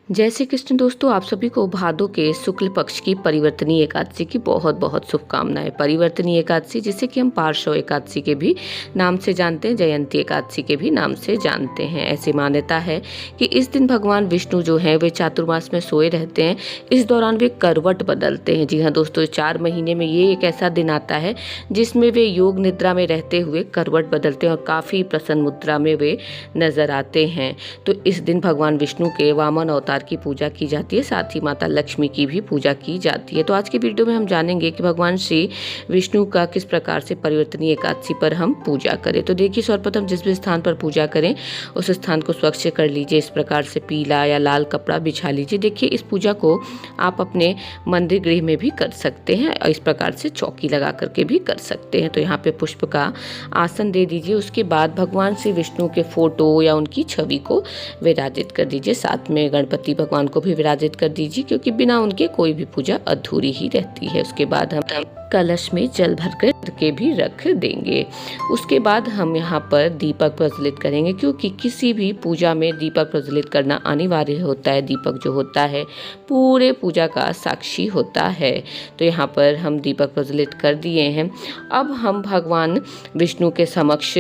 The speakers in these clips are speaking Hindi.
जय श्री कृष्ण दोस्तों, आप सभी को भादों के शुक्ल पक्ष की परिवर्तनीय एकादशी की बहुत बहुत शुभकामनाएं। परिवर्तनीय एकादशी जिसे कि हम पार्श्व एकादशी के भी नाम से जानते हैं, जयंती एकादशी के भी नाम से जानते हैं। ऐसी मान्यता है कि इस दिन भगवान विष्णु जो हैं वे चातुर्मास में सोए रहते हैं। इस दौरान वे करवट बदलते हैं। जी हाँ दोस्तों, 4 महीने में ये एक ऐसा दिन आता है जिसमें वे योग निद्रा में रहते हुए करवट बदलते हैं और काफ़ी प्रसन्न मुद्रा में वे नजर आते हैं। तो इस दिन भगवान विष्णु के वामन अवतार की पूजा की जाती है, साथ ही माता लक्ष्मी की भी पूजा की जाती है। तो आज के वीडियो में हम जानेंगे कि भगवान श्री विष्णु का किस प्रकार से परिवर्तनीय एकादशी पर हम पूजा करें। तो देखिए, सर्वप्रथम जिस भी स्थान पर पूजा करें उस स्थान को स्वच्छ कर लीजिए। इस प्रकार से पीला या लाल कपड़ा बिछा लीजिए। देखिए, इस पूजा को आप अपने मंदिर गृह में भी कर सकते हैं और इस प्रकार से चौकी लगा करके भी कर सकते हैं। तो यहाँ पे पुष्प का आसन दे दीजिए। उसके बाद भगवान श्री विष्णु के फोटो या उनकी छवि को विराजित कर दीजिए। साथ में गणपति भगवान को भी विराजित कर दीजिए, क्योंकि बिना उनके कोई भी पूजा अधूरी ही रहती है। उसके बाद हम कलश में जल भर कर के भी रख देंगे। उसके बाद हम यहाँ पर दीपक प्रज्वलित करेंगे, क्योंकि किसी भी पूजा में दीपक प्रज्वलित करना अनिवार्य होता है। दीपक जो होता है पूरे पूजा का साक्षी होता है। तो यहाँ पर हम दीपक प्रज्वलित कर दिए हैं। अब हम भगवान विष्णु के समक्ष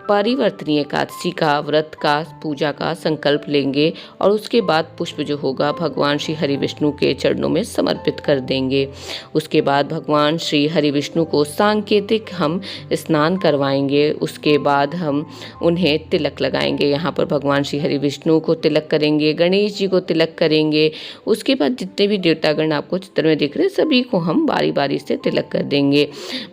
परिवर्तनीय एकादशी का व्रत का पूजा का संकल्प लेंगे और उसके बाद पुष्प जो होगा भगवान श्री हरि विष्णु के चरणों में समर्पित कर देंगे। उसके बाद भगवान श्री हरि विष्णु को सांकेतिक हम स्नान करवाएंगे। उसके बाद हम उन्हें तिलक लगाएंगे। यहाँ पर भगवान श्री हरि विष्णु को तिलक करेंगे, गणेश जी को तिलक करेंगे। उसके बाद जितने भी देवतागण आपको चित्र में दिख रहे हैं सभी को हम बारी बारी से तिलक कर देंगे।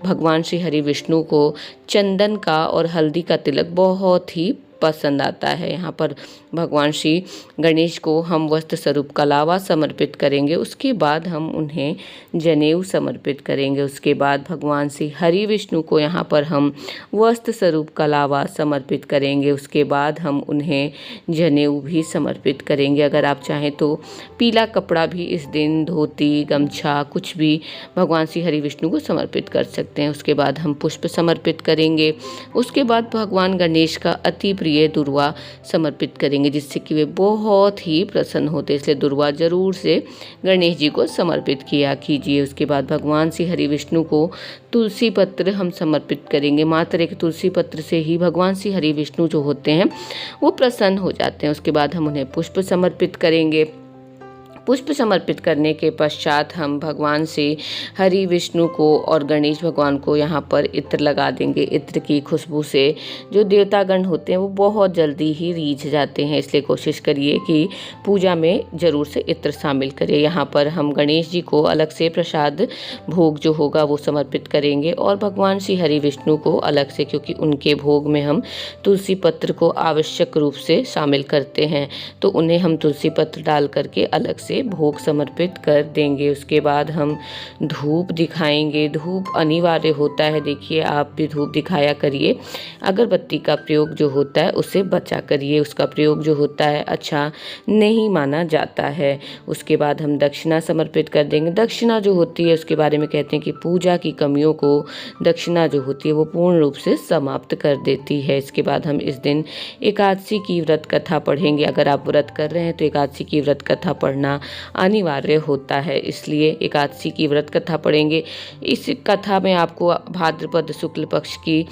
भगवान श्री हरि विष्णु को चंदन का और हल्दी का तिलक बहुत ही पसंद आता है। यहाँ पर भगवान श्री गणेश को हम वस्त्र स्वरूप कलावा समर्पित करेंगे। उसके बाद हम उन्हें जनेऊ समर्पित करेंगे। उसके बाद भगवान श्री हरि विष्णु को यहाँ पर हम वस्त्र स्वरूप कलावा समर्पित करेंगे। उसके बाद हम उन्हें जनेऊ भी समर्पित करेंगे। अगर आप चाहें तो पीला कपड़ा भी इस दिन, धोती, गमछा, कुछ भी भगवान श्री हरि विष्णु को समर्पित कर सकते हैं। उसके बाद हम पुष्प समर्पित करेंगे। उसके बाद भगवान गणेश का अति प्रिय दुर्वा समर्पित करेंगे, जिससे कि वे बहुत ही प्रसन्न होते हैं। इसलिए दुर्वा जरूर से गणेश जी को समर्पित किया कीजिए। उसके बाद भगवान श्री हरि विष्णु को तुलसी पत्र हम समर्पित करेंगे। मात्र एक तुलसी पत्र से ही भगवान श्री हरि विष्णु जो होते हैं वो प्रसन्न हो जाते हैं। उसके बाद हम उन्हें पुष्प समर्पित करेंगे। पुष्प समर्पित करने के पश्चात हम भगवान से हरि विष्णु को और गणेश भगवान को यहाँ पर इत्र लगा देंगे। इत्र की खुशबू से जो देवतागण होते हैं वो बहुत जल्दी ही रीझ जाते हैं, इसलिए कोशिश करिए कि पूजा में ज़रूर से इत्र शामिल करें। यहाँ पर हम गणेश जी को अलग से प्रसाद भोग जो होगा वो समर्पित करेंगे और भगवान श्री हरि विष्णु को अलग से, क्योंकि उनके भोग में हम तुलसी पत्र को आवश्यक रूप से शामिल करते हैं, तो उन्हें हम तुलसी पत्र डाल करके अलग से भोग समर्पित कर देंगे। उसके बाद हम धूप दिखाएंगे। धूप अनिवार्य होता है। देखिए, आप भी धूप दिखाया करिए। अगरबत्ती का प्रयोग जो होता है उसे बचा करिए। उसका प्रयोग जो होता है अच्छा नहीं माना जाता है। उसके बाद हम दक्षिणा समर्पित कर देंगे। दक्षिणा जो होती है उसके बारे में कहते हैं कि पूजा की कमियों को दक्षिणा जो होती है वो पूर्ण रूप से समाप्त कर देती है। इसके बाद हम इस दिन एकादशी की व्रत कथा पढ़ेंगे। अगर आप व्रत कर रहे हैं तो एकादशी की व्रत कथा पढ़ना अनिवार्य होता है, इसलिए एकादशी की व्रत कथा पढ़ेंगे। इस कथा में आपको भाद्रपद शुक्ल पक्ष की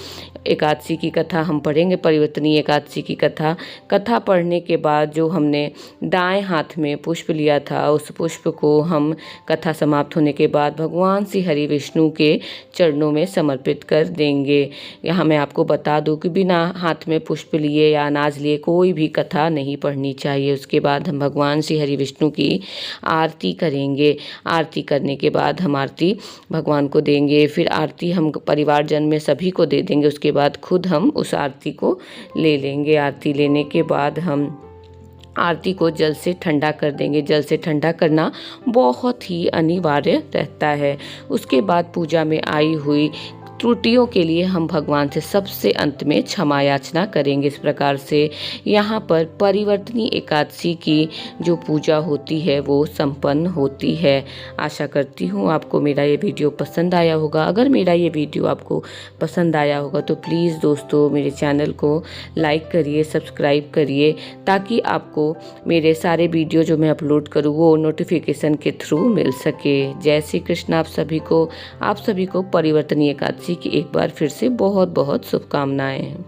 एकादशी की कथा हम पढ़ेंगे, परिवर्तनीय एकादशी की कथा पढ़ने के बाद जो हमने दाएं हाथ में पुष्प लिया था उस पुष्प को हम कथा समाप्त होने के बाद भगवान श्री हरि विष्णु के चरणों में समर्पित कर देंगे। यहाँ मैं आपको बता दूं कि बिना हाथ में पुष्प लिए या अनाज लिए कोई भी कथा नहीं पढ़नी चाहिए। उसके बाद हम भगवान श्री हरि विष्णु की आरती करेंगे। आरती करने के बाद हम आरती भगवान को देंगे। फिर आरती हम परिवारजन में सभी को दे देंगे। उसके बाद खुद हम उस आरती को ले लेंगे। आरती लेने के बाद हम आरती को जल से ठंडा कर देंगे। जल से ठंडा करना बहुत ही अनिवार्य रहता है। उसके बाद पूजा में आई हुई त्रुटियों के लिए हम भगवान से सबसे अंत में क्षमा याचना करेंगे। इस प्रकार से यहाँ पर परिवर्तनी एकादशी की जो पूजा होती है वो संपन्न होती है। आशा करती हूँ आपको मेरा ये वीडियो पसंद आया होगा। अगर मेरा ये वीडियो आपको पसंद आया होगा तो प्लीज़ दोस्तों मेरे चैनल को लाइक करिए, सब्सक्राइब करिए, ताकि आपको मेरे सारे वीडियो जो मैं अपलोड करूँ वो नोटिफिकेशन के थ्रू मिल सके। जय श्री कृष्ण। आप सभी को परिवर्तनीय एकादशी की एक बार फिर से बहुत बहुत शुभकामनाएं।